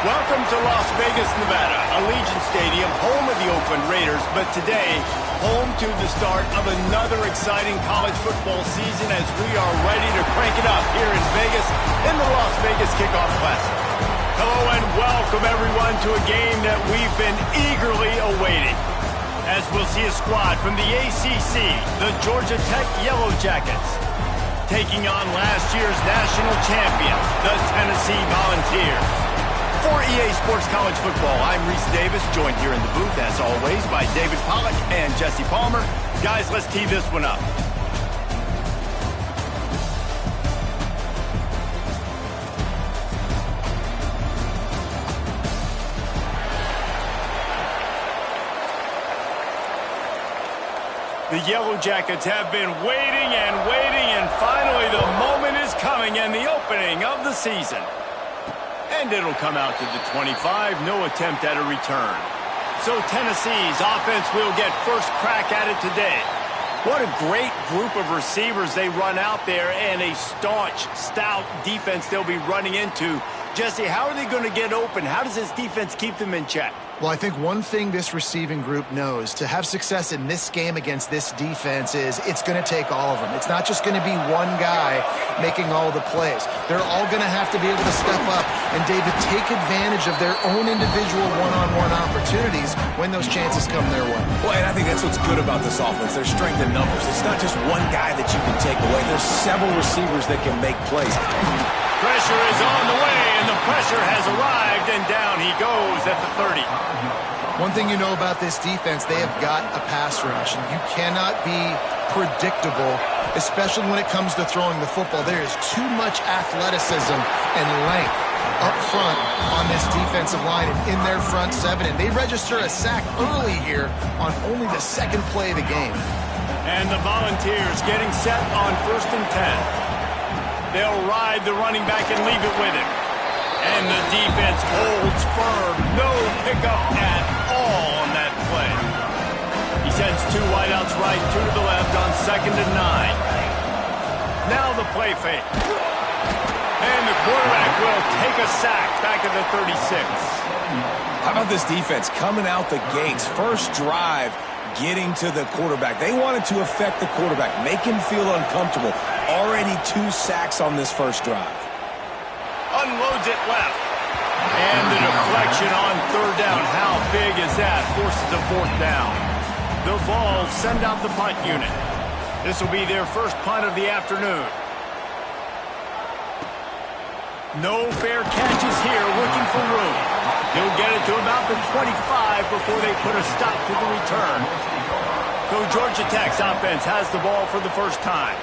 Welcome to Las Vegas, Nevada, Allegiant Stadium, home of the Oakland Raiders, but today, home to the start of another exciting college football season as we are ready to crank it up here in Vegas in the Las Vegas Kickoff Classic. Hello and welcome everyone to a game that we've been eagerly awaiting. As we'll see a squad from the ACC, the Georgia Tech Yellow Jackets, taking on last year's national champions, the Tennessee Volunteers. For EA Sports College Football, I'm Reese Davis, joined here in the booth, as always, by David Pollack and Jesse Palmer. Guys, let's tee this one up. The Yellow Jackets have been waiting and finally the moment is coming and the opening of the season. And it'll come out to the 25, no attempt at a return. So Tennessee's offense will get first crack at it today. What a great group of receivers they run out there and a staunch, stout defense they'll be running into. Jesse, how are they going to get open? How does this defense keep them in check? Well, I think one thing this receiving group knows to have success in this game against this defense is it's going to take all of them. It's not just going to be one guy making all the plays. They're all going to have to be able to step up and, David, take advantage of their own individual one-on-one opportunities when those chances come their way. Well, and I think that's what's good about this offense. Their strength in numbers. It's not just one guy that you can take away. There's several receivers that can make plays. Pressure is on the way, and the pressure has arrived, and down he goes at the 30. One thing you know about this defense, they have got a pass rush, and you cannot be predictable, especially when it comes to throwing the football. There is too much athleticism and length up front on this defensive line and in their front seven, and they register a sack early here on only the second play of the game. And the Volunteers getting set on 1st and 10. They'll ride the running back and leave it with him. And the defense holds firm. No pickup at all on that play. He sends two wideouts right, two to the left on 2nd and 9. Now the play fake. And the quarterback will take a sack back at the 36. How about this defense coming out the gates? First drive, getting to the quarterback. They wanted to affect the quarterback, make him feel uncomfortable. Already 2 sacks on this first drive. Unloads it left. And the deflection on 3rd down. How big is that? Forces a 4th down. The Vols send out the punt unit. This will be their first punt of the afternoon. No fair catches here, looking for room. He'll get it to about the 25 before they put a stop to the return. So Georgia Tech's offense has the ball for the first time.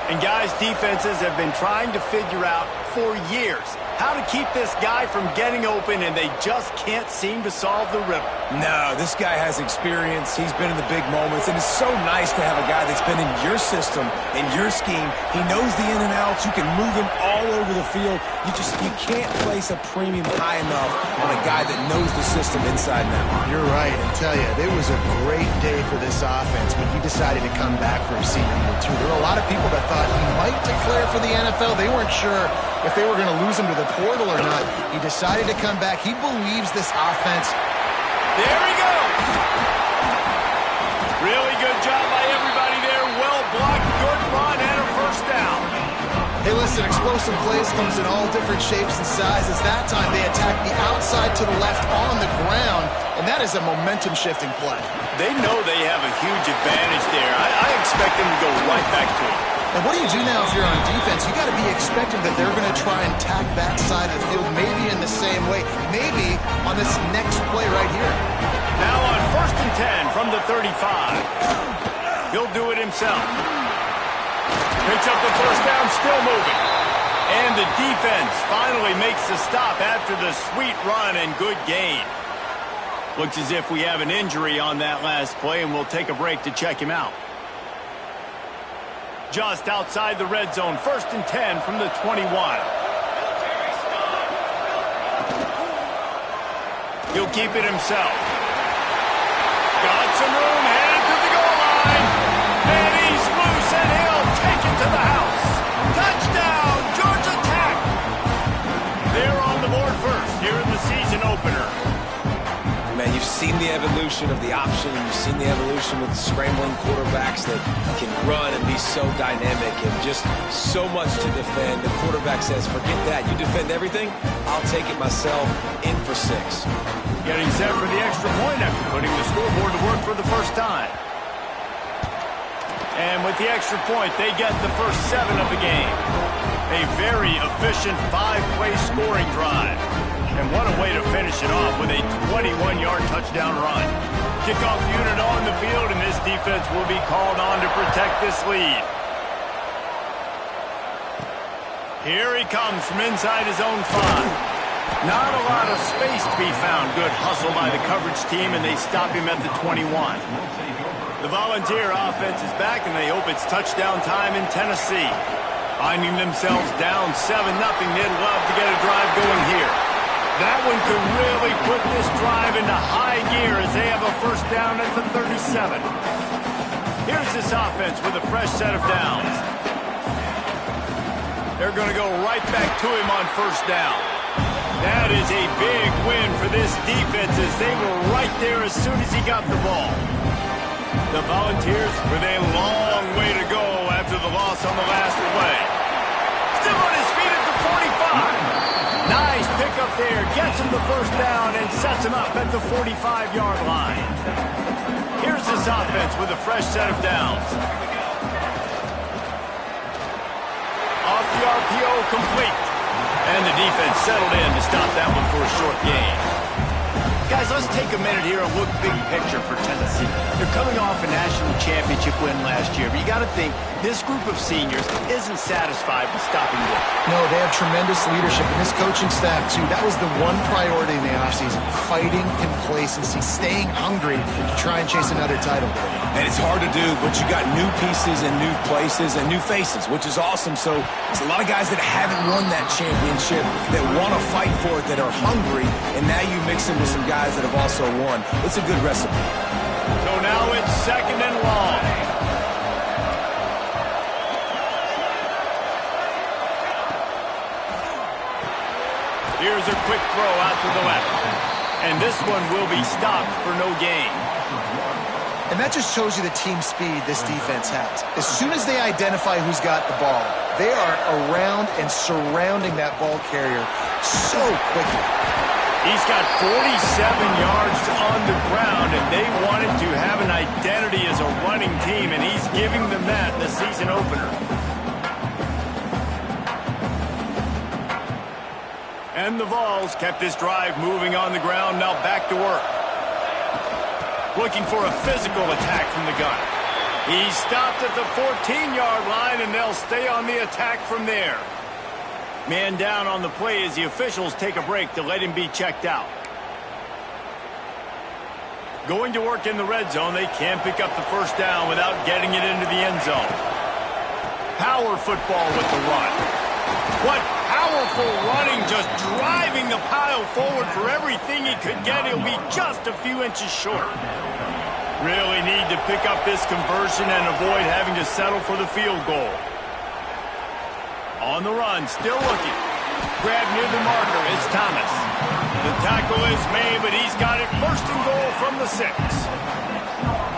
And guys, defenses have been trying to figure out for years how to keep this guy from getting open, and they just can't seem to solve the riddle. No, this guy has experience. He's been in the big moments, and it's so nice to have a guy that's been in your system, in your scheme. He knows the in and outs. You can move him all over the field. You can't place a premium high enough on a guy that knows the system inside and out. You're right, and tell you, it was a great day for this offense when he decided to come back for a senior year too. There were a lot of people that thought he might declare for the NFL. They weren't sure if they were going to lose him to the portal or not. He decided to come back. He believes this offense. There he goes. Really good job by everybody there. Well blocked, good run, and a first down. Hey, listen, explosive plays comes in all different shapes and sizes. That time they attacked the outside to the left on the ground, and that is a momentum-shifting play. They know they have a huge advantage there. I expect them to go right back to it. And what do you do now if you're on defense? You got to be expecting that they're going to try and tack that side of the field, maybe in the same way, maybe on this next play right here. Now on 1st and 10 from the 35. He'll do it himself. Picks up the first down, still moving. And the defense finally makes the stop after the sweet run and good gain. Looks as if we have an injury on that last play, and we'll take a break to check him out. Just outside the red zone, 1st and 10 from the 21. He'll keep it himself. Got some room, headed to the goal line. And he's loose, and he'll take it to the house. Touchdown, Georgia Tech. They're on the board first here in the season You've seen the evolution of the option, and you've seen the evolution with scrambling quarterbacks that can run and be so dynamic and just so much to defend. The quarterback says, forget that. You defend everything, I'll take it myself. In for 6. Getting set for the extra point after putting the scoreboard to work for the first time. And with the extra point, they get the first 7 of the game. A very efficient 5-play scoring drive. And what a way to finish it off with a 21-yard touchdown run. Kickoff unit on the field, and this defense will be called on to protect this lead. Here he comes from inside his own 5. Not a lot of space to be found. Good hustle by the coverage team, and they stop him at the 21. The Volunteer offense is back, and they hope it's touchdown time in Tennessee. Finding themselves down 7-0, they'd love to get a drive going here. That one could really put this drive into high gear as they have a first down at the 37. Here's this offense with a fresh set of downs. They're going to go right back to him on first down. That is a big win for this defense as they were right there as soon as he got the ball. The Volunteers with a long way to go after the loss on the last play. Still on his feet at the 45. Nice pickup there. Gets him the first down and sets him up at the 45-yard line. Here's this offense with a fresh set of downs. Off the RPO, complete. And the defense settled in to stop that one for a short gain. Guys, let's take a minute here and look big picture for Tennessee. They're coming off a national championship win last year, but you got to think this group of seniors isn't satisfied with stopping them. No, they have tremendous leadership, and this coaching staff, too. That was the one priority in the offseason, fighting complacency, staying hungry to try and chase another title. And it's hard to do, but you got new pieces and new places and new faces, which is awesome. So it's a lot of guys that haven't won that championship, that want to fight for it, that are hungry, and now you mix them with some guys that have also won. It's a good recipe. So now it's 2nd and long. Here's a quick throw out to the left. And this one will be stopped for no gain. And that just shows you the team speed this defense has. As soon as they identify who's got the ball, they are around and surrounding that ball carrier so quickly. He's got 47 yards on the ground, and they wanted to have an identity as a running team, and he's giving them that in the season opener. And the Vols kept this drive moving on the ground, now back to work. Looking for a physical attack from the gun. He stopped at the 14-yard line, and they'll stay on the attack from there. Man down on the play as the officials take a break to let him be checked out. Going to work in the red zone, they can't pick up the first down without getting it into the end zone. Power football with the run. What powerful running, just driving the pile forward for everything he could get. He'll be just a few inches short. Really need to pick up this conversion and avoid having to settle for the field goal. On the run, still looking. Grab near the marker, it's Thomas. The tackle is made, but he's got it first and goal from the 6.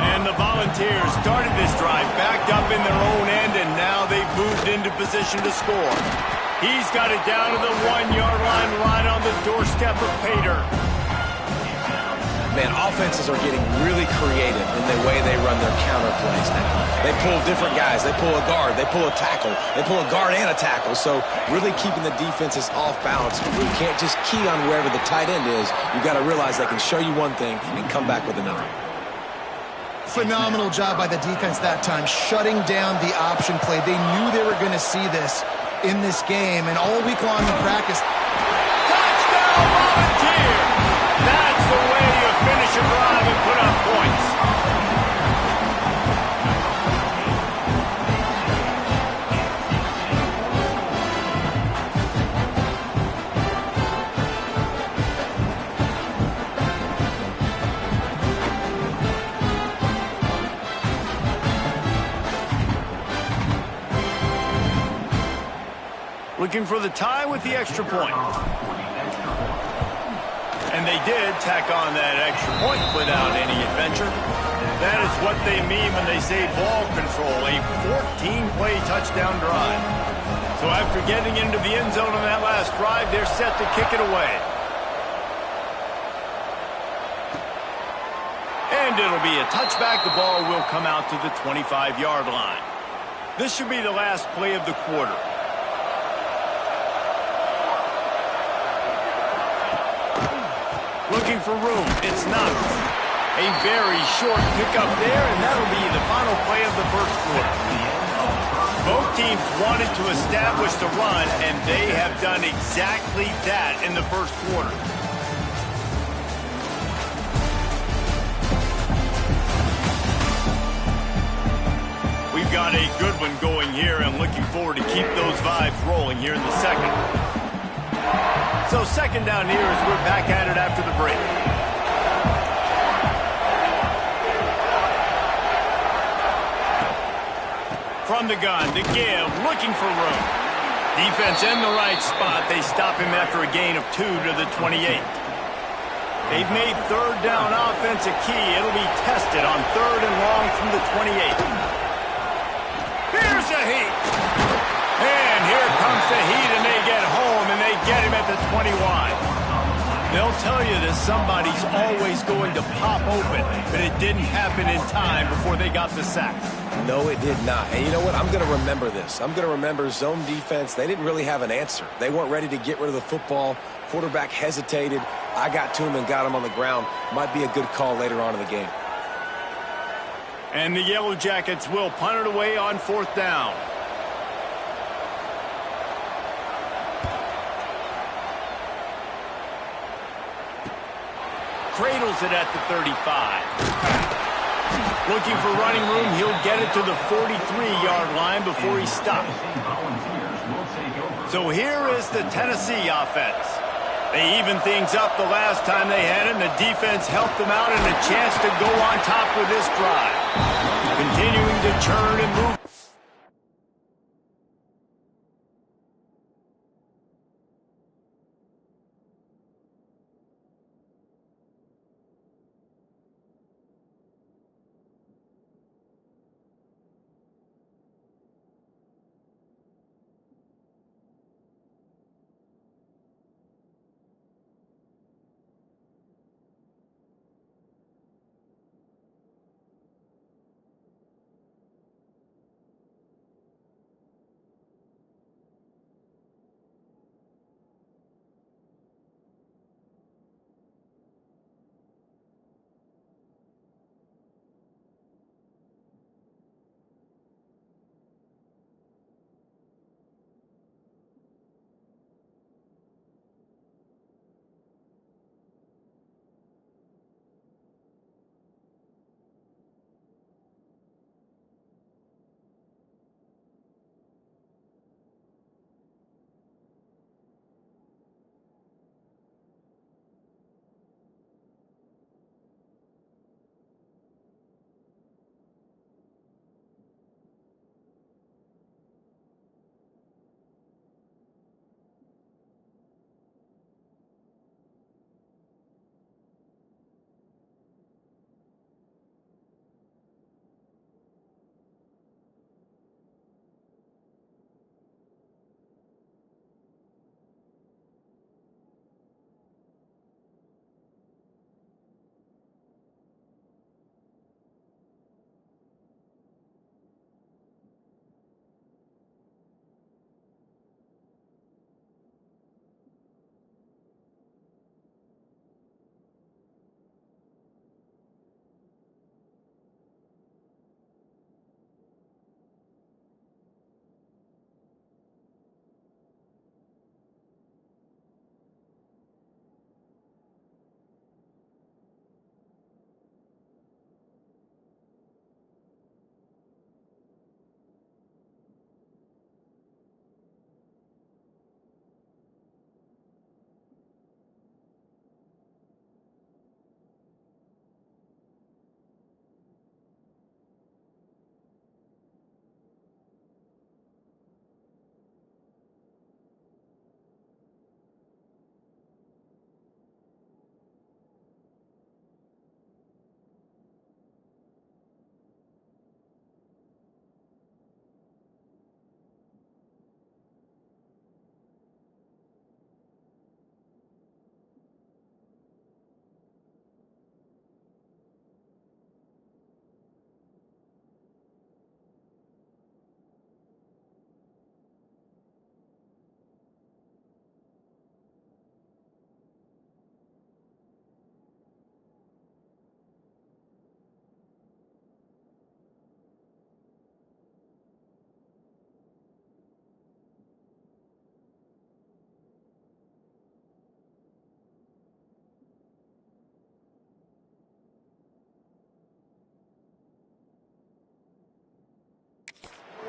And the Volunteers started this drive backed up in their own end, and now they've moved into position to score. He's got it down to the 1-yard line, right on the doorstep of Pater. Man, offenses are getting really creative in the way they run their counter plays now. They pull different guys. They pull a guard. They pull a tackle. They pull a guard and a tackle. So really keeping the defenses off balance. You can't just key on wherever the tight end is. You've got to realize they can show you one thing and come back with another. Phenomenal job by the defense that time, shutting down the option play. They knew they were going to see this in this game, and all week long in practice. Touchdown, Volunteer! That's the way you finish a drive and put up points. Looking for the tie with the extra point. And they did tack on that extra point without any adventure. That is what they mean when they say ball control, a 14-play touchdown drive. So after getting into the end zone on that last drive, they're set to kick it away. And it'll be a touchback. The ball will come out to the 25-yard line. This should be the last play of the quarter. Looking for room. It's not. A very short pickup there, and that'll be the final play of the first quarter. Both teams wanted to establish the run, and they have done exactly that in the first quarter. We've got a good one going here, and looking forward to keep those vibes rolling here in the second. So second down here as we're back at it after the break. From the gun to give, looking for room. Defense in the right spot. They stop him after a gain of 2 to the 28. They've made third down offense a key. It'll be tested on 3rd and long from the 28. Here's a heat. And here comes the heat, and they get home, and they get him at the 21. They'll tell you that somebody's always going to pop open, but it didn't happen in time before they got the sack. No, it did not. And you know what? I'm going to remember this. I'm going to remember zone defense. They didn't really have an answer. They weren't ready to get rid of the football. Quarterback hesitated. I got to him and got him on the ground. Might be a good call later on in the game. And the Yellow Jackets will punt it away on 4th down. Cradles it at the 35. Looking for running room. He'll get it to the 43-yard line before he stops. So here is the Tennessee offense. They evened things up the last time they had it, and the defense helped them out, and a chance to go on top with this drive. Continuing to churn and move.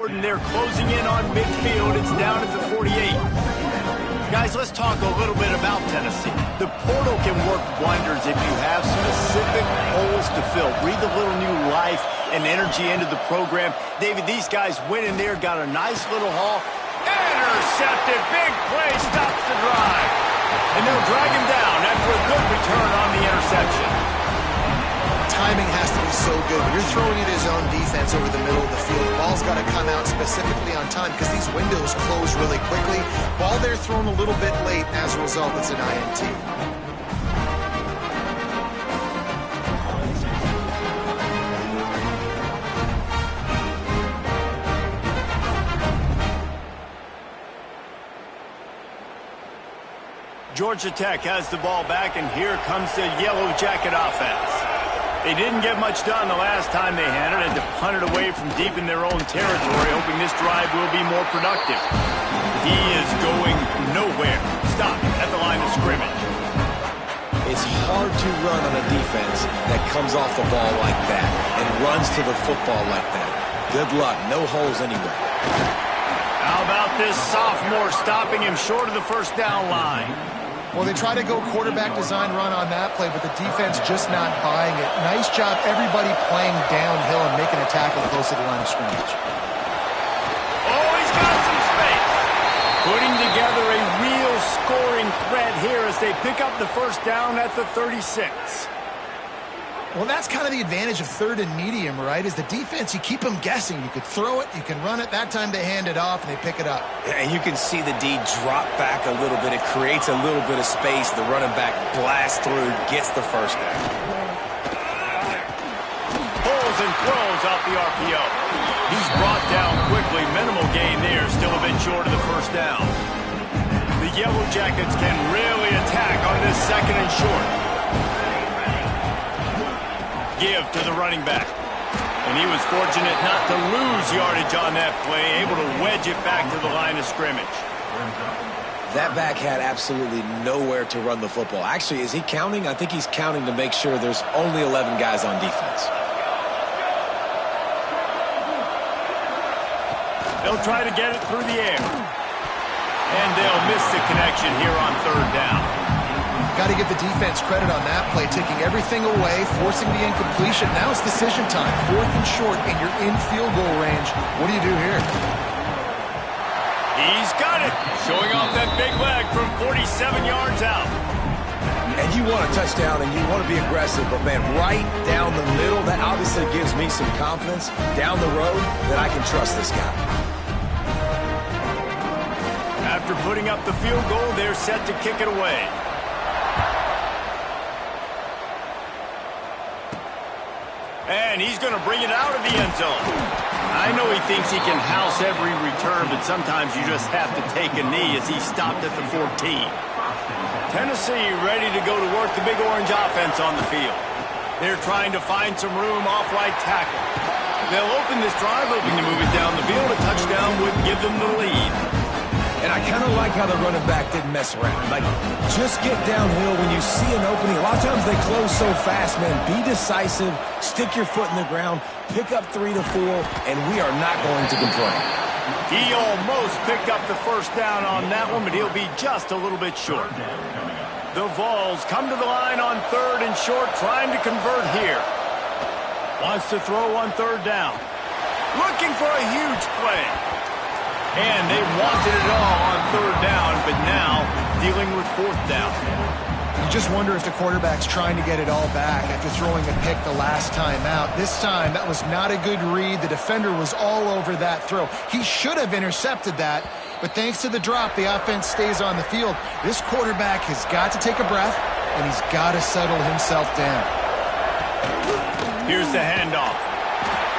They're closing in on midfield. It's down at the 48. Guys, let's talk a little bit about Tennessee. The portal can work wonders if you have specific holes to fill. Breathe a little new life and energy into the program. David, these guys went in there, got a nice little haul. Intercepted. Big play. Stops the drive. And they'll drag him down after a good return on the interception. Timing has to be so good. When you're throwing it his own defense over the middle of the field, the ball's got to come out specifically on time because these windows close really quickly. Ball there thrown a little bit late. As a result, it's an INT. Georgia Tech has the ball back, and here comes the Yellow Jacket offense. They didn't get much done the last time they had it, and to punt it away from deep in their own territory, hoping this drive will be more productive. He is going nowhere. Stop at the line of scrimmage. It's hard to run on a defense that comes off the ball like that and runs to the football like that. Good luck. No holes anywhere. How about this sophomore stopping him short of the first down line? Well, they try to go quarterback design run on that play, but the defense just not buying it. Nice job, everybody playing downhill and making a tackle close to the line of scrimmage. Oh, he's got some space. Putting together a real scoring threat here as they pick up the first down at the 36. Well, that's kind of the advantage of third and medium, right? Is the defense, you keep them guessing. You could throw it, you can run it. That time they hand it off and they pick it up. And you can see the D drop back a little bit. It creates a little bit of space. The running back blasts through, gets the first down. Pulls and throws off the RPO. He's brought down quickly. Minimal gain there, still a bit short of the first down. The Yellow Jackets can really attack on this second and short. Give to the running back. And he was fortunate not to lose yardage on that play, able to wedge it back to the line of scrimmage. That back had absolutely nowhere to run the football. Actually, is he counting? I think he's counting to make sure there's only 11 guys on defense. They'll try to get it through the air. And they'll miss the connection here on third down. Got to give the defense credit on that play, taking everything away, forcing the incompletion. Now it's decision time. Fourth and short, and you're in field goal range. What do you do here? He's got it. Showing off that big leg from 47 yards out. And you want a touchdown, and you want to be aggressive, but, man, right down the middle, that obviously gives me some confidence down the road that I can trust this guy. After putting up the field goal, they're set to kick it away. And he's going to bring it out of the end zone. I know he thinks he can house every return, but sometimes you just have to take a knee as he stopped at the 14. Tennessee ready to go to work the Big Orange offense on the field. They're trying to find some room off right tackle. They'll open this drive, hoping to move it down the field. A touchdown would give them the lead. And I kind of like how the running back didn't mess around. Like, just get downhill when you see an opening. A lot of times they close so fast, man. Be decisive, stick your foot in the ground, pick up 3 to 4, and we are not going to complain. He almost picked up the first down on that one, but he'll be just a little bit short. The Vols come to the line on third and short, trying to convert here. Wants to throw on third down. Looking for a huge play. And they wanted it all on third down, but now dealing with fourth down. You just wonder if the quarterback's trying to get it all back after throwing a pick the last time out. This time, that was not a good read. The defender was all over that throw. He should have intercepted that, but thanks to the drop, the offense stays on the field. This quarterback has got to take a breath, and he's got to settle himself down. Here's the handoff.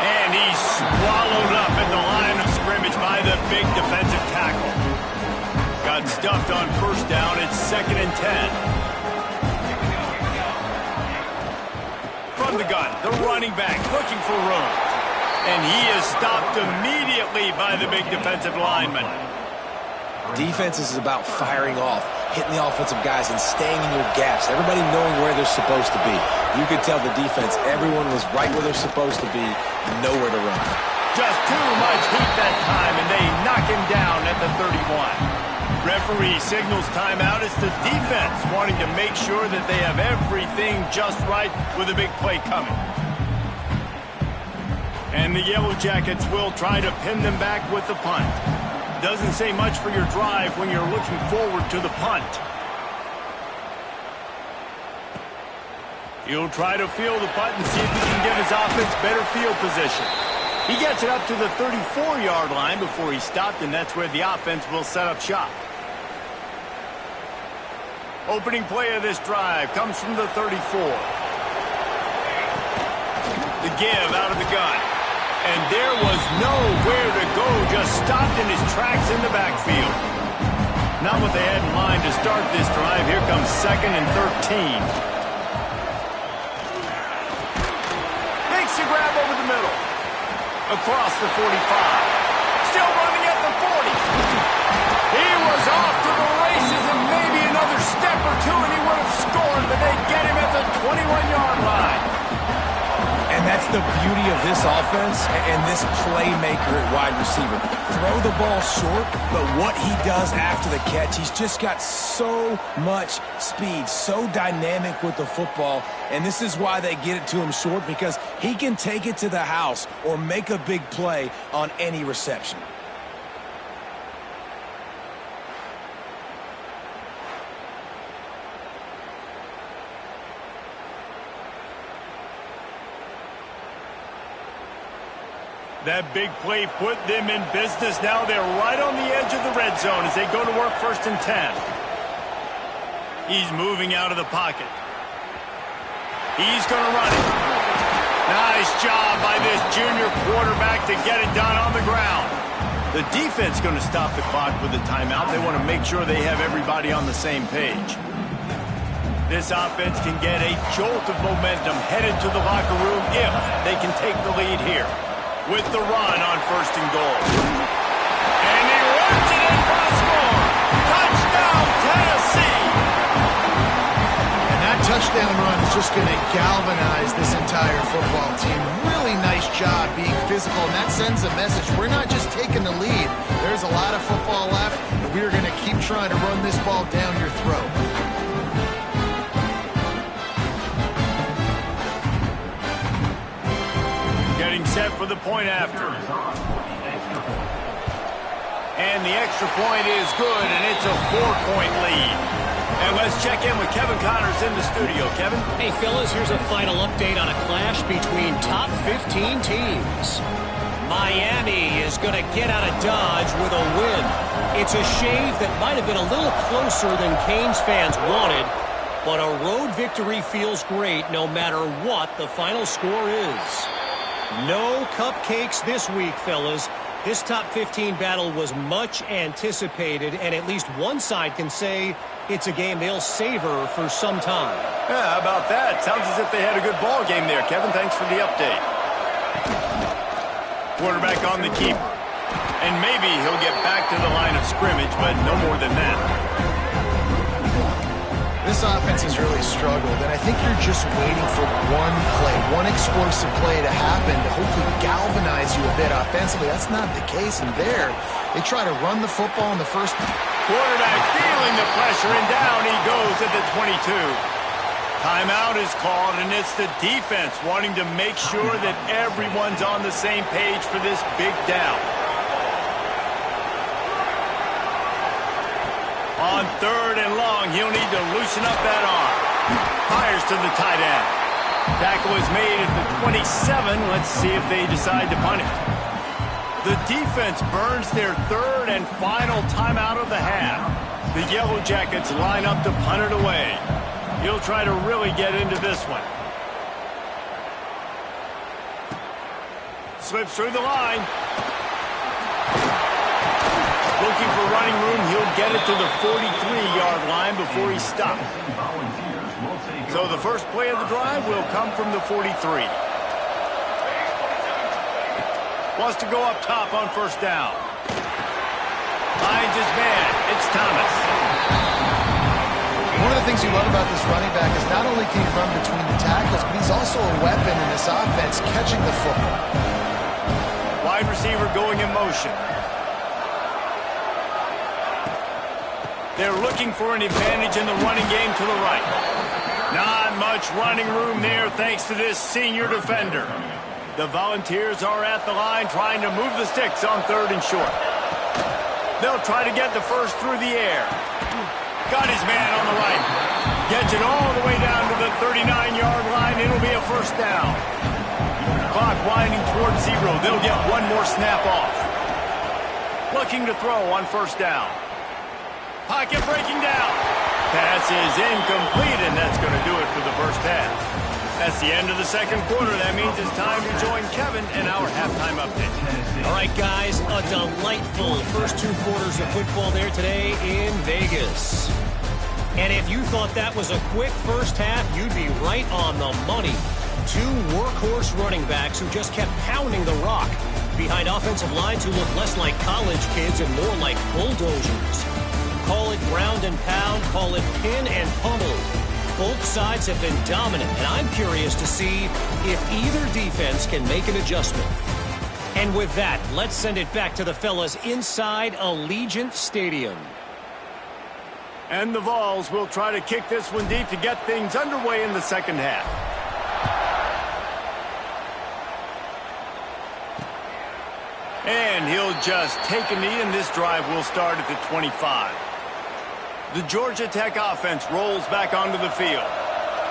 And he's swallowed up at the line of scrimmage by the big defensive tackle. Got stuffed on first down. It's 2nd and 10. From the gun, the running back looking for room. And he is stopped immediately by the big defensive lineman. Defense is about firing off, hitting the offensive guys and staying in your gaps. Everybody knowing where they're supposed to be. You could tell the defense, everyone was right where they're supposed to be, nowhere to run. Just too much heat that time, and they knock him down at the 31. Referee signals timeout. It's the defense wanting to make sure that they have everything just right with a big play coming. And the Yellow Jackets will try to pin them back with the punt. Doesn't say much for your drive when you're looking forward to the punt. He'll try to field the punt and see if he can give his offense better field position. He gets it up to the 34-yard line before he stopped, and that's where the offense will set up shop. Opening play of this drive comes from the 34. The give out of the gun. And there was nowhere to go, just stopped in his tracks in the backfield. Not what they had in mind to start this drive. Here comes 2nd and 13. Makes the grab over the middle. Across the 45. Still running at the 40. He was off to the races, and maybe another step or two and he would have scored, but they get him at the 21-yard line. And that's the beauty of this offense and this playmaker at wide receiver. Throw the ball short, but what he does after the catch, he's just got so much speed, so dynamic with the football. And this is why they get it to him short, because he can take it to the house or make a big play on any reception. That big play put them in business. Now they're right on the edge of the red zone as they go to work 1st and 10. He's moving out of the pocket. He's going to run it. Nice job by this junior quarterback to get it done on the ground. The defense going to stop the clock with the timeout. They want to make sure they have everybody on the same page. This offense can get a jolt of momentum headed to the locker room if they can take the lead here. With the run on 1st and goal. And he runs it in for the score. Touchdown, Tennessee! And that touchdown run is just going to galvanize this entire football team. Really nice job being physical, and that sends a message. We're not just taking the lead. There's a lot of football left, and we are going to keep trying to run this ball down your throat. Set for the point after. And the extra point is good, and it's a 4-point lead. And let's check in with Kevin Connors in the studio. Kevin? Hey, fellas, here's a final update on a clash between top 15 teams. Miami is going to get out of Dodge with a win. It's a shave that might have been a little closer than Canes fans wanted, but a road victory feels great no matter what the final score is. No cupcakes this week, fellas. This top 15 battle was much anticipated, and at least one side can say it's a game they'll savor for some time. Yeah, how about that? Sounds as if they had a good ball game there, Kevin. Thanks for the update. Quarterback on the keeper. And maybe he'll get back to the line of scrimmage, but no more than that. This offense has really struggled, and I think you're just waiting for one play, one explosive play to happen to hopefully galvanize you a bit offensively. That's not the case, and there, they try to run the football in the first. Quarterback feeling the pressure, and down he goes at the 22. Timeout is called, and it's the defense wanting to make sure that everyone's on the same page for this big down. On 3rd and long, he'll need to loosen up that arm. Fires to the tight end. Tackle is made at the 27. Let's see if they decide to punt it. The defense burns their 3rd and final timeout of the half. The Yellow Jackets line up to punt it away. He'll try to really get into this one. Slips through the line. Looking for running room, he'll get it to the 43-yard line before he stops. So the first play of the drive will come from the 43. Wants to go up top on 1st down. Finds his man. It's Thomas. One of the things you love about this running back is not only can he run between the tackles, but he's also a weapon in this offense catching the football. Wide receiver going in motion. They're looking for an advantage in the running game to the right. Not much running room there thanks to this senior defender. The Volunteers are at the line trying to move the sticks on 3rd and short. They'll try to get the first through the air. Got his man on the right. Gets it all the way down to the 39-yard line. It'll be a first down. Clock winding towards 0. They'll get one more snap off. Looking to throw on first down. Pocket breaking down. Pass is incomplete, and that's going to do it for the first half. That's the end of the second quarter. That means it's time to join Kevin in our halftime update. All right, guys, a delightful first 2 quarters of football there today in Vegas. And if you thought that was a quick first half, you'd be right on the money. 2 workhorse running backs who just kept pounding the rock behind offensive lines who look less like college kids and more like bulldozers. Call it ground and pound, call it pin and pummel. Both sides have been dominant, and I'm curious to see if either defense can make an adjustment. And with that, let's send it back to the fellas inside Allegiant Stadium. And the Vols will try to kick this one deep to get things underway in the second half. And he'll just take a knee, and this drive will start at the 25. The Georgia Tech offense rolls back onto the field.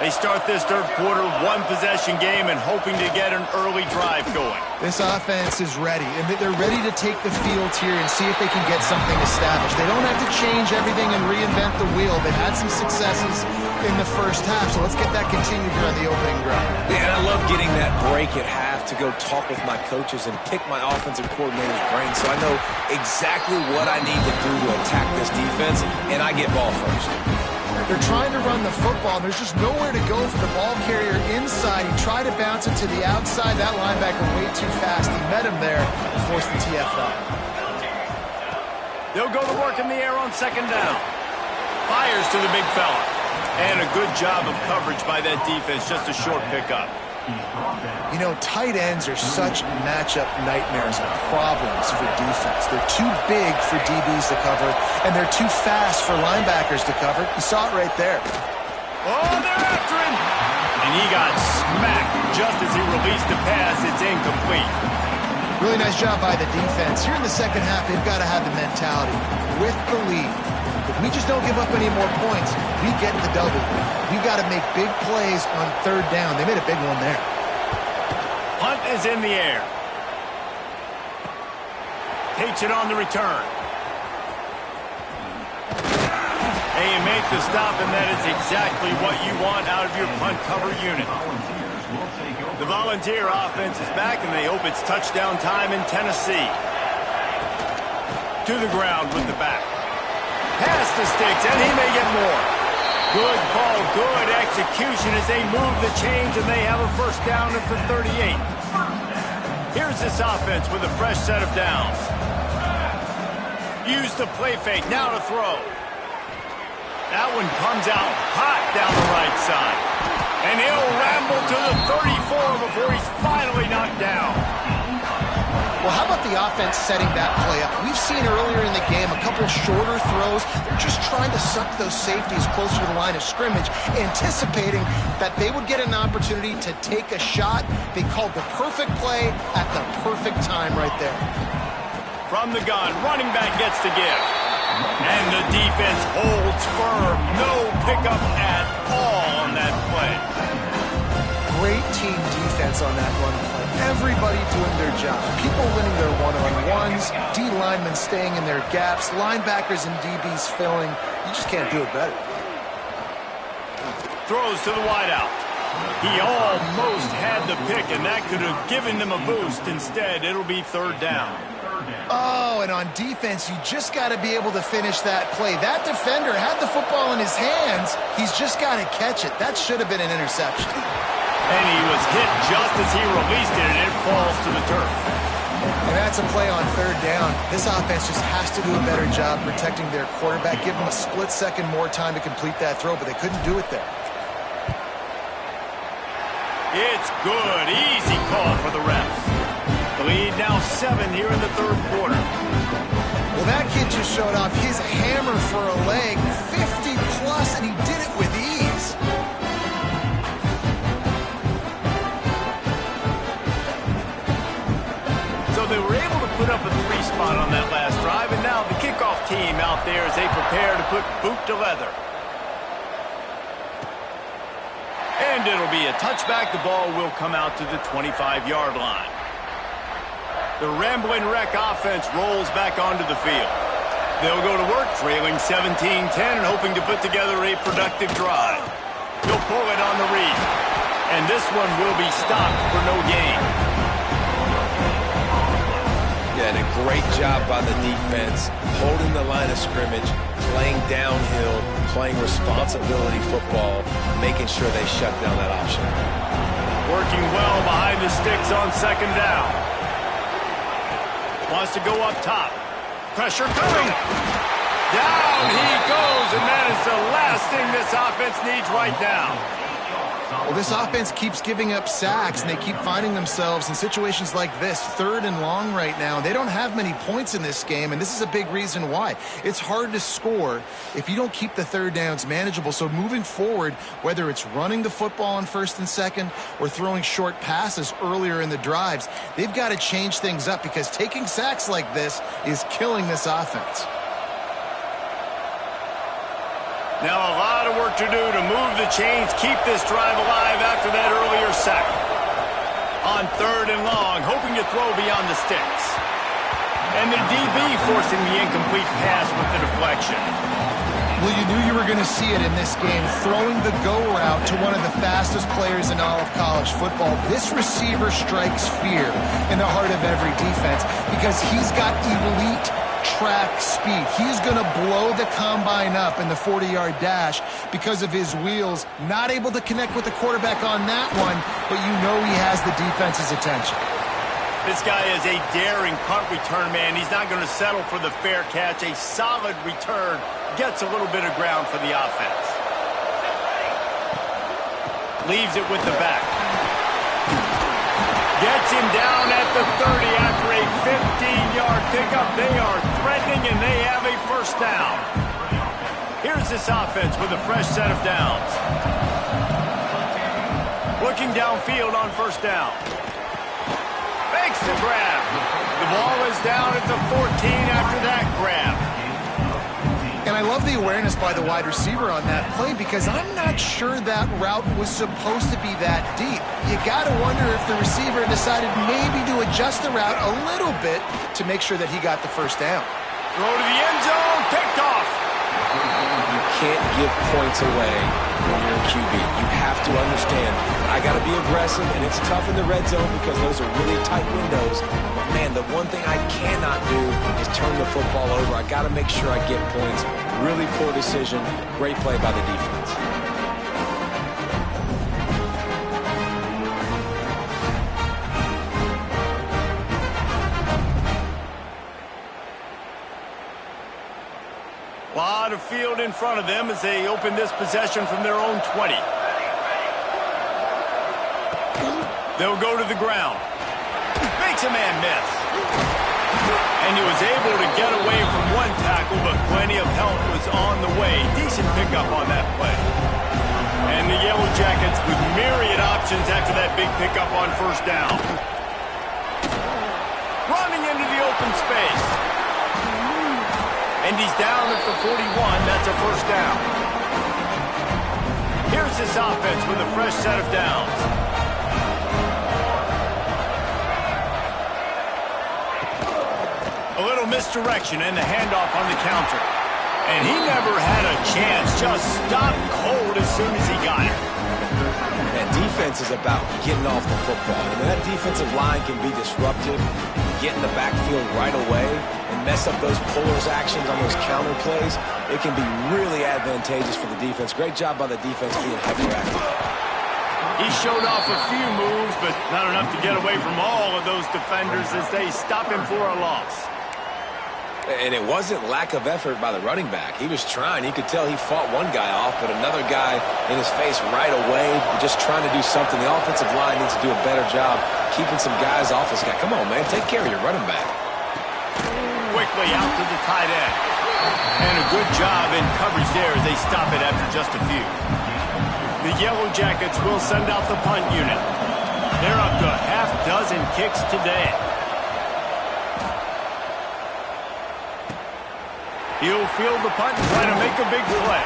They start this third quarter, 1-possession game, and hoping to get an early drive going. This offense is ready, and they're ready to take the field here and see if they can get something established. They don't have to change everything and reinvent the wheel. They've had some successes in the first half, so let's get that continued here on the opening drive. Yeah, and I love getting that break at half to go talk with my coaches and pick my offensive coordinator's brain so I know exactly what I need to do to attack this defense, and I get ball first. They're trying to run the football, and there's just nowhere to go for the ball carrier inside. He tried to bounce it to the outside. That linebacker way too fast. He met him there and forced the TFL. They'll go to work in the air on second down. Fires to the big fella. And a good job of coverage by that defense. Just a short pickup. You know, tight ends are such matchup nightmares and problems for defense. They're too big for DBs to cover, and they're too fast for linebackers to cover. You saw it right there. Oh, they're after him! And he got smacked just as he released the pass. It's incomplete. Really nice job by the defense. Here in the second half, they've got to have the mentality with the lead. If we just don't give up any more points, we get the W. We've got to make big plays on third down. They made a big one there. Hunt is in the air. Takes it on the return. And you make the stop, and that is exactly what you want out of your punt cover unit. The Volunteer offense is back, and they hope it's touchdown time in Tennessee. To the ground with the back. Past the sticks, and he may get more. Good call, good execution as they move the chains, and they have a first down at the 38. Here's this offense with a fresh set of downs. Use the play fake, now to throw. That one comes out hot down the right side. And he'll ramble to the 34 before he's finally knocked down. Well, how about the offense setting that play up? We've seen earlier in the game a couple shorter throws. They're just trying to suck those safeties closer to the line of scrimmage, anticipating that they would get an opportunity to take a shot. They called the perfect play at the perfect time right there. From the gun, running back gets to give. And the defense holds firm. No pickup at all on that play. Great team defense on that run play. Everybody doing their job. People winning their one-on-ones, D linemen staying in their gaps, linebackers and DBs filling. You just can't do it better. Throws to the wideout. He almost had the pick, and that could have given them a boost. Instead, it'll be third down. Oh, and on defense, you just got to be able to finish that play. That defender had the football in his hands. He's just got to catch it. That should have been an interception. And he was hit just as he released it, and it falls to the turf. And that's a play on third down. This offense just has to do a better job protecting their quarterback. Give them a split second more time to complete that throw, but they couldn't do it there. It's good. Easy call for the refs. The Lead now 7 here in the third quarter. Well, that kid just showed off his hammer for a leg, 50 plus, and he did it with ease. So they were able to put up a 3 spot on that last drive, and now the kickoff team out there as they prepare to put boot to leather. And it'll be a touchback. The ball will come out to the 25-yard line. The Rambling Wreck offense rolls back onto the field. They'll go to work trailing 17-10 and hoping to put together a productive drive. He'll pull it on the read. And this one will be stopped for no gain. Yeah, and a great job by the defense, holding the line of scrimmage, playing downhill, playing responsibility football, making sure they shut down that option. Working well behind the sticks on second down. Wants to go up top. Pressure coming. Down he goes, and that is the last thing this offense needs right now. Well, this offense keeps giving up sacks, and they keep finding themselves in situations like this, 3rd and long right now. They don't have many points in this game, and this is a big reason why. It's hard to score if you don't keep the third downs manageable. So moving forward, whether it's running the football on 1st and 2nd or throwing short passes earlier in the drives, they've got to change things up because taking sacks like this is killing this offense. Now a lot of work to do to move the chains, keep this drive alive after that earlier sack. On 3rd and long, hoping to throw beyond the sticks. And the DB forcing the incomplete pass with the deflection. Well, you knew you were going to see it in this game, throwing the go route to one of the fastest players in all of college football. This receiver strikes fear in the heart of every defense because he's got elite track speed. He's going to blow the combine up in the 40-yard dash because of his wheels. Not able to connect with the quarterback on that one, but you know he has the defense's attention. This guy is a daring punt return man. He's not going to settle for the fair catch. A solid return gets a little bit of ground for the offense. Leaves it with the back. Gets him down at the 30 after a 15-yard pickup. They are threatening, and they have a first down. Here's this offense with a fresh set of downs. Looking downfield on first down. Makes the grab. The ball is down at the 14 after that grab. And I love the awareness by the wide receiver on that play because I'm not sure that route was supposed to be that deep. You got to wonder if the receiver decided maybe to adjust the route a little bit to make sure that he got the first down. Throw to the end zone, picked off. You can't give points away when you're a QB. You have to understand, I got to be aggressive, and it's tough in the red zone because those are really tight windows. But man, the one thing I cannot do is turn the football over. I got to make sure I get points. Really poor decision. Great play by the defense. A lot of field in front of them as they open this possession from their own 20. They'll go to the ground. Makes a man miss. And he was able to get away from one tackle, but plenty of help was on the way. Decent pickup on that play. And the Yellow Jackets with myriad options after that big pickup on first down. Running into the open space. And he's down at the 41. That's a first down. Here's this offense with a fresh set of downs. A little misdirection and the handoff on the counter. And he never had a chance. Just stopped cold as soon as he got it. That defense is about getting off the football. I mean, that defensive line can be disruptive, get in the backfield right away, and mess up those pullers actions on those counter plays. It can be really advantageous for the defense. Great job by the defense being hyperactive. He showed off a few moves, but not enough to get away from all of those defenders as they stop him for a loss. And it wasn't lack of effort by the running back. He was trying. You could tell he fought one guy off, but another guy in his face right away, just trying to do something. The offensive line needs to do a better job keeping some guys off this guy. Come on, man. Take care of your running back. Quickly out to the tight end. And a good job in coverage there as they stop it after just a few. The Yellow Jackets will send out the punt unit. They're up to a half dozen kicks today. He'll field the punt and try to make a big play.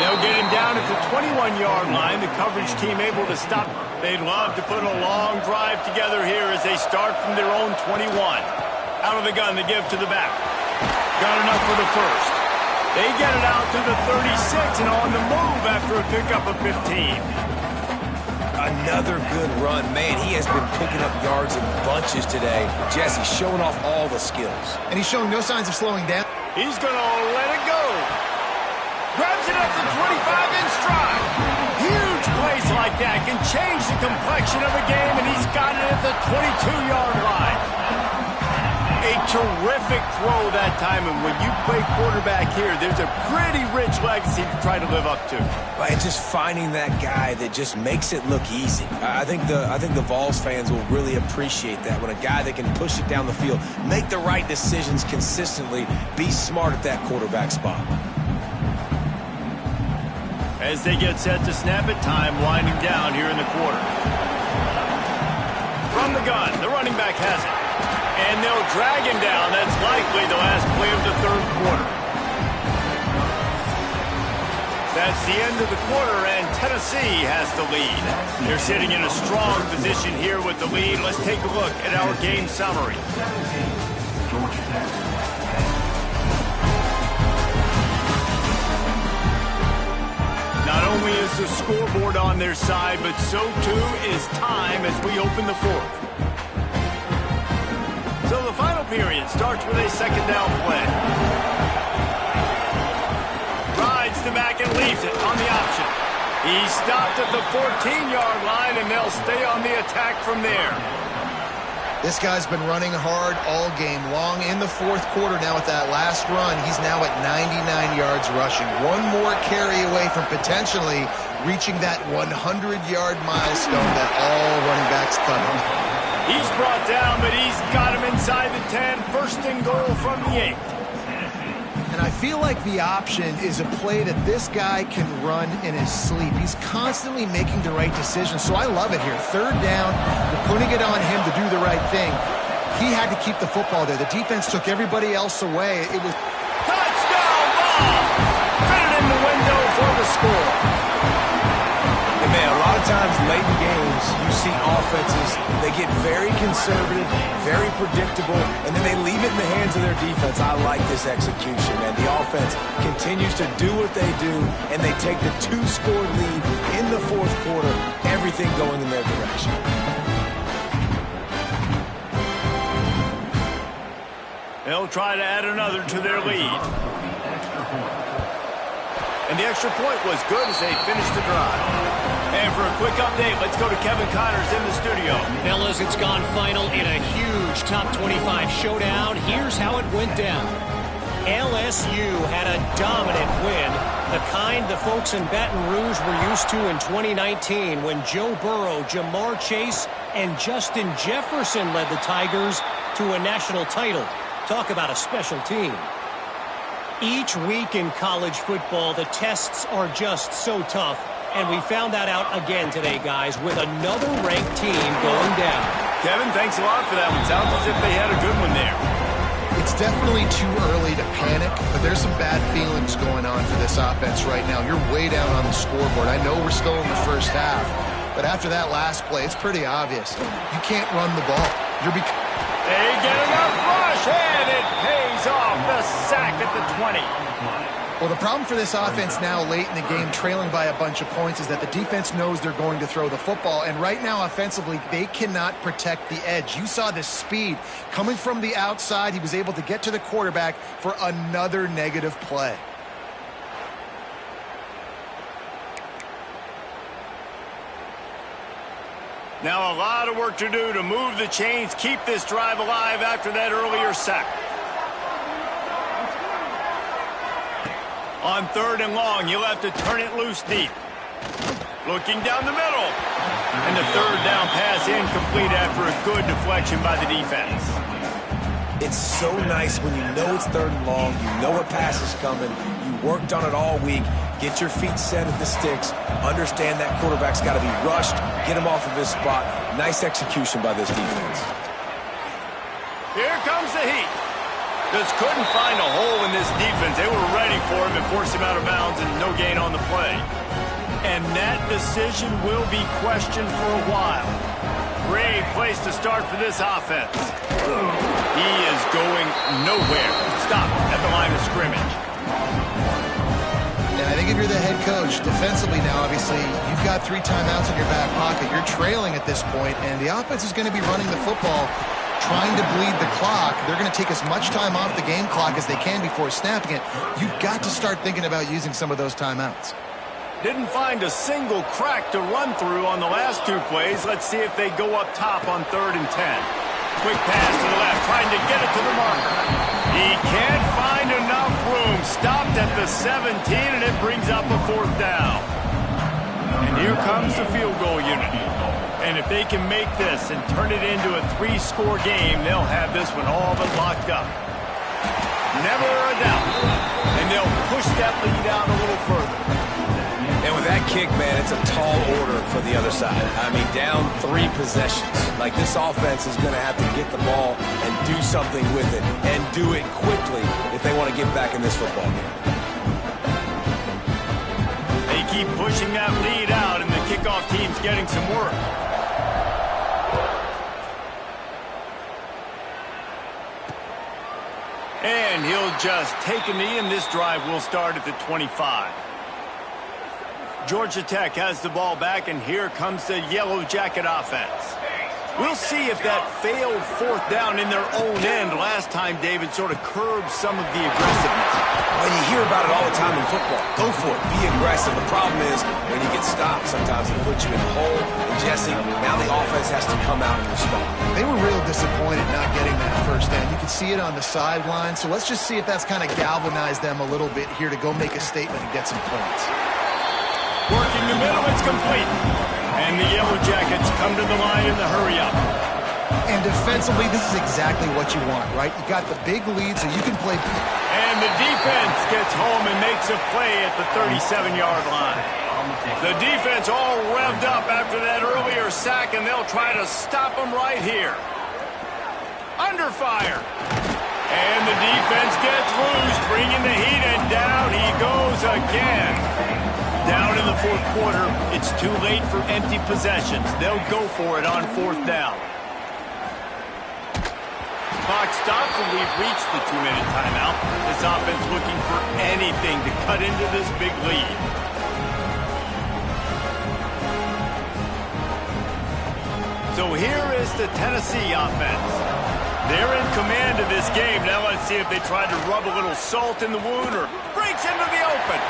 They'll get him down at the 21-yard line. The coverage team able to stop. They'd love to put a long drive together here as they start from their own 21. Out of the gun, they give to the back. Got enough for the first. They get it out to the 36 and on the move after a pickup of 15. Another good run. Man, he has been picking up yards in bunches today. Jesse showing off all the skills. And he's showing no signs of slowing down. He's going to let it go. Grabs it at the 25 in stride. Huge plays like that can change the complexion of a game, and he's got it at the 22-yard line. A terrific throw that time, and when you play quarterback here, there's a pretty rich legacy to try to live up to. And just finding that guy that just makes it look easy. I think the Vols fans will really appreciate that, when a guy that can push it down the field, make the right decisions consistently, be smart at that quarterback spot. As they get set to snap it, time winding down here in the quarter. From the gun, the running back has it. And they'll drag him down. That's likely the last play of the third quarter. That's the end of the quarter, and Tennessee has the lead. They're sitting in a strong position here with the lead. Let's take a look at our game summary. Not only is the scoreboard on their side, but so too is time as we open the fourth. So the final period starts with a second down play. Rides the back and leaves it on the option. He stopped at the 14-yard line, and they'll stay on the attack from there. This guy's been running hard all game long. In the fourth quarter now with that last run, he's now at 99 yards rushing. One more carry away from potentially reaching that 100-yard milestone that all running backs cover. He's brought down, but he's got him inside the 10. First and goal from the 8. And I feel like the option is a play that this guy can run in his sleep. He's constantly making the right decision, so I love it here. Third down, we're putting it on him to do the right thing. He had to keep the football there. The defense took everybody else away. It was touchdown ball! Fitted in the window for the score. And man, a lot of times late in games, you see offenses, they get very conservative, very predictable, and then they leave it in the hands of their defense. I like this execution, man. The offense continues to do what they do, and they take the 2-score lead in the fourth quarter, everything going in their direction. They'll try to add another to their lead. And the extra point was good as they finished the drive. And for a quick update, let's go to Kevin Connors in the studio. Fellas, it's gone final in a huge top 25 showdown. Here's how it went down. LSU had a dominant win, the kind the folks in Baton Rouge were used to in 2019 when Joe Burrow, Jamar Chase, and Justin Jefferson led the Tigers to a national title. Talk about a special team. Each week in college football, the tests are just so tough. And we found that out again today, guys, with another ranked team going down. Kevin, thanks a lot for that one. Sounds as if they had a good one there. It's definitely too early to panic, but there's some bad feelings going on for this offense right now. You're way down on the scoreboard. I know we're still in the first half, but after that last play, it's pretty obvious. You can't run the ball. They get enough rush, and it pays off. The sack at the 20. Well, the problem for this offense now late in the game, trailing by a bunch of points, is that the defense knows they're going to throw the football. And right now, offensively, they cannot protect the edge. You saw the speed coming from the outside. He was able to get to the quarterback for another negative play. Now a lot of work to do to move the chains, keep this drive alive after that earlier sack. On 3rd and long, you'll have to turn it loose deep. Looking down the middle. And the 3rd down pass incomplete after a good deflection by the defense. It's so nice when you know it's 3rd and long, you know a pass is coming, you worked on it all week, get your feet set at the sticks, understand that quarterback's got to be rushed, get him off of his spot. Nice execution by this defense. Here comes the heat. Just couldn't find a hole in this defense. They were ready for him and forced him out of bounds and no gain on the play. And that decision will be questioned for a while. Great place to start for this offense. He is going nowhere. Stop at the line of scrimmage. And I think if you're the head coach, defensively now, obviously, you've got 3 timeouts in your back pocket. You're trailing at this point, and the offense is going to be running the football, trying to bleed the clock. They're going to take as much time off the game clock as they can before snapping it. You've got to start thinking about using some of those timeouts. Didn't find a single crack to run through on the last 2 plays. Let's see if they go up top on 3rd and 10. Quick pass to the left, trying to get it to the marker. He can't find enough room. Stopped at the 17, and it brings up a 4th down. And here comes the field goal unit. And if they can make this and turn it into a 3-score game, they'll have this one all but locked up. Never a doubt. And they'll push that lead out a little further. And with that kick, man, it's a tall order for the other side. I mean, down 3 possessions. Like, this offense is going to have to get the ball and do something with it, and do it quickly if they want to get back in this football game. They keep pushing that lead out, and the kickoff team's getting some work. And he'll just take a knee, and this drive will start at the 25. Georgia Tech has the ball back, and here comes the Yellow Jacket offense. We'll see if that failed 4th down in their own end last time, David, sort of curbed some of the aggressiveness. Well, you hear about it all the time in football. Go for it. Be aggressive. The problem is when you get stopped, sometimes it puts you in a hole. And Jesse, now the offense has to come out and respond. They were real disappointed not getting that 1st down. You can see it on the sideline. So let's just see if that's kind of galvanized them a little bit here to go make a statement and get some points. Working the middle, it's complete. And the Yellow Jackets come to the line in the hurry-up. And defensively, this is exactly what you want, right? You got the big lead, so you can play. And the defense gets home and makes a play at the 37-yard line. The defense all revved up after that earlier sack, and they'll try to stop them right here. Under fire. And the defense gets loose, bringing the heat, and down he goes again. Down in the 4th quarter, it's too late for empty possessions. They'll go for it on 4th down. Clock stops, and we've reached the 2-minute timeout. This offense looking for anything to cut into this big lead. So here is the Tennessee offense. They're in command of this game. Now let's see if they try to rub a little salt in the wound or breaks into the open.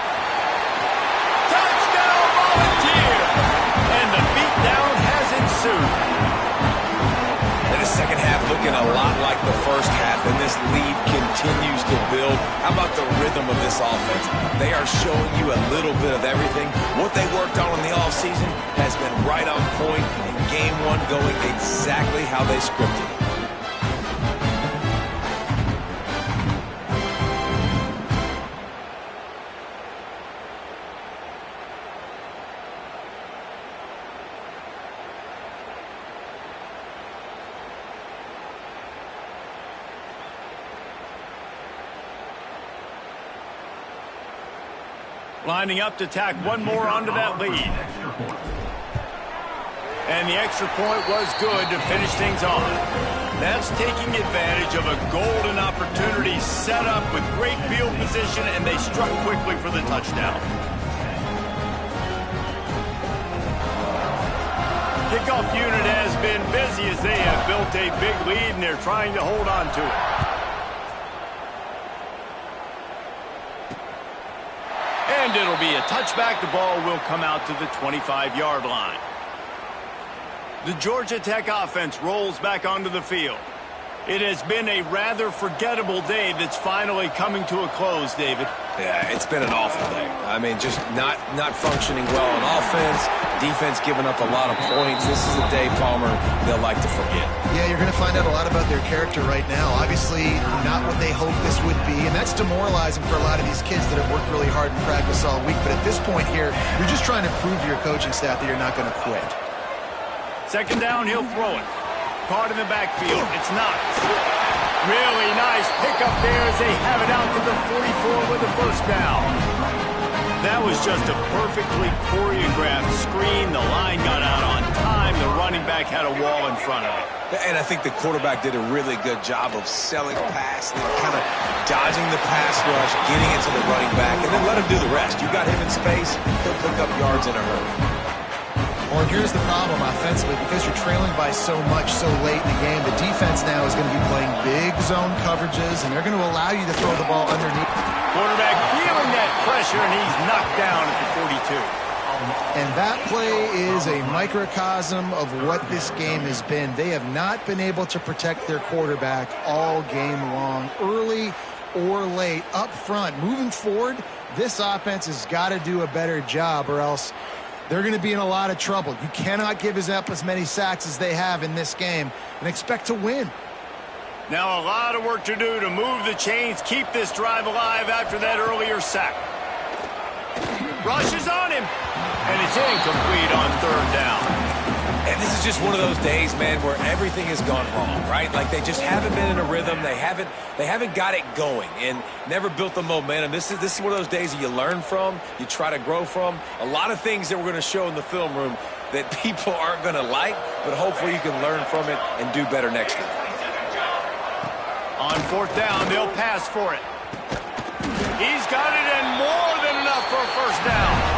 Touchdown, Volunteer! And the beatdown has ensued. And the second half looking a lot like the first half, and this lead continues to build. How about the rhythm of this offense? They are showing you a little bit of everything. What they worked on in the offseason has been right on point, and game 1 going exactly how they scripted it. Lining up to tack one more onto that lead. And the extra point was good to finish things off. That's taking advantage of a golden opportunity set up with great field position, and they struck quickly for the touchdown. Kickoff unit has been busy as they have built a big lead, and they're trying to hold on to it. And it'll be a touchback. The ball will come out to the 25-yard line. The Georgia Tech offense rolls back onto the field. It has been a rather forgettable day that's finally coming to a close, David. Yeah, it's been an awful day. I mean, just not functioning well on offense, defense giving up a lot of points. This is a day, Palmer, they'll like to forget. Yeah, you're going to find out a lot about their character right now. Obviously, not what they hoped this would be, and that's demoralizing for a lot of these kids that have worked really hard in practice all week. But at this point here, you're just trying to prove to your coaching staff that you're not going to quit. Second down, he'll throw it. Caught in the backfield. It's Knox. Really nice pickup there as they have it out to the 44 with the first down. That was just a perfectly choreographed screen. The line got out on time. The running back had a wall in front of it. And I think the quarterback did a really good job of selling pass and kind of dodging the pass rush, getting it to the running back, and then let him do the rest. You got him in space, he'll pick up yards in a hurry. Well, here's the problem offensively. Because you're trailing by so much so late in the game, the defense now is going to be playing big zone coverages, and they're going to allow you to throw the ball underneath. Quarterback feeling that pressure, and he's knocked down at the 42. And that play is a microcosm of what this game has been. They have not been able to protect their quarterback all game long, early or late, up front. Moving forward, this offense has got to do a better job, or else they're going to be in a lot of trouble. You cannot give up as many sacks as they have in this game and expect to win. Now a lot of work to do to move the chains, keep this drive alive after that earlier sack. Rushes on him, and it's incomplete on third down. And this is just one of those days, man, where everything has gone wrong, right? Like they just haven't been in a rhythm. They haven't got it going and never built the momentum. This is one of those days that you learn from, you try to grow from. A lot of things that we're going to show in the film room that people aren't going to like, but hopefully you can learn from it and do better next time. On fourth down, they'll pass for it. He's got it and more than enough for a first down.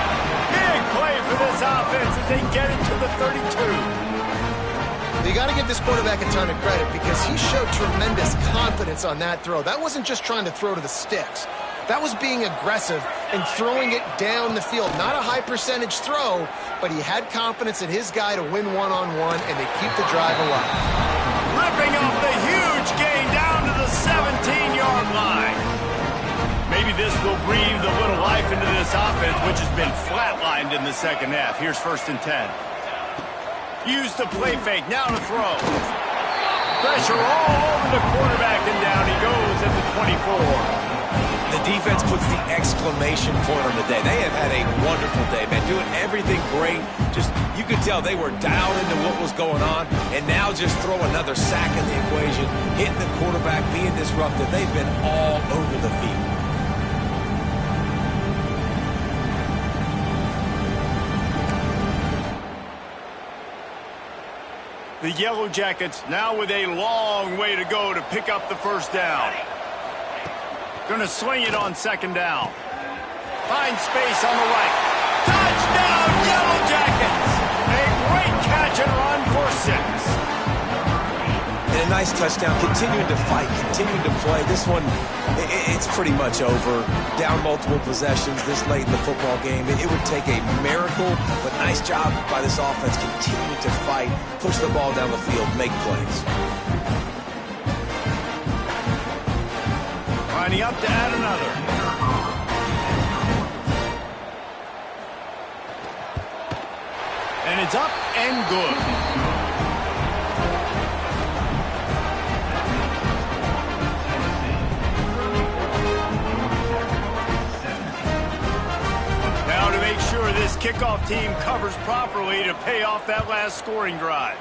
Big play for this offense as they get it to the 32. You got to give this quarterback a ton of credit because he showed tremendous confidence on that throw. That wasn't just trying to throw to the sticks. That was being aggressive and throwing it down the field. Not a high percentage throw, but he had confidence in his guy to win one-on-one, and they keep the drive alive. Ripping off the huge gain down to the 17-yard line. Maybe this will breathe a little life into this offense, which has been flatlined in the second half. Here's 1st and 10. Use the play fake, now to throw. Pressure all over the quarterback, and down he goes at the 24. The defense puts the exclamation point on the day. They have had a wonderful day, man, doing everything great. Just, you could tell they were dialed into what was going on, and now just throw another sack in the equation, hitting the quarterback, being disruptive. They've been all over the field. The Yellow Jackets now with a long way to go to pick up the first down. Going to swing it on second down. Finds space on the right. Touchdown, Yellow Jackets! A great catch and run for 6. And a nice touchdown, continuing to fight, continuing to play. This one, it's pretty much over. Down multiple possessions this late in the football game. It would take a miracle, but nice job by this offense continuing to fight, push the ball down the field, make plays. Lining up to add another. And it's up and good. Now to make sure this kickoff team covers properly to pay off that last scoring drive.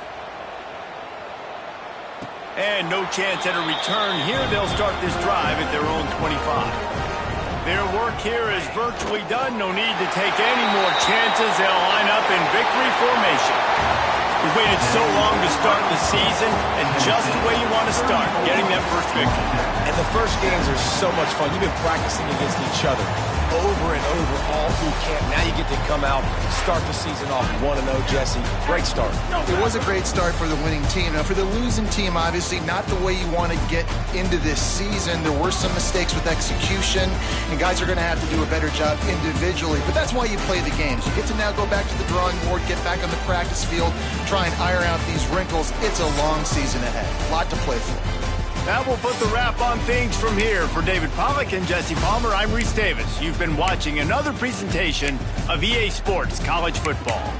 And no chance at a return here. They'll start this drive at their own 25. Their work here is virtually done. No need to take any more chances. They'll line up in victory formation. We waited so long to start the season, and just the way you want to start, getting that first victory. And the first games are so much fun. You've been practicing against each other over and over all through camp. Now you get to come out, start the season off 1-0, Jesse. Great start. It was a great start for the winning team. Now, for the losing team, obviously not the way you want to get into this season. There were some mistakes with execution, and guys are going to have to do a better job individually. But that's why you play the games. You get to now go back to the drawing board, get back on the practice field, try and iron out these wrinkles. It's a long season ahead. A lot to play for. That will put the wrap on things from here. For David Pollack and Jesse Palmer, I'm Reese Davis. You've been watching another presentation of EA Sports College Football.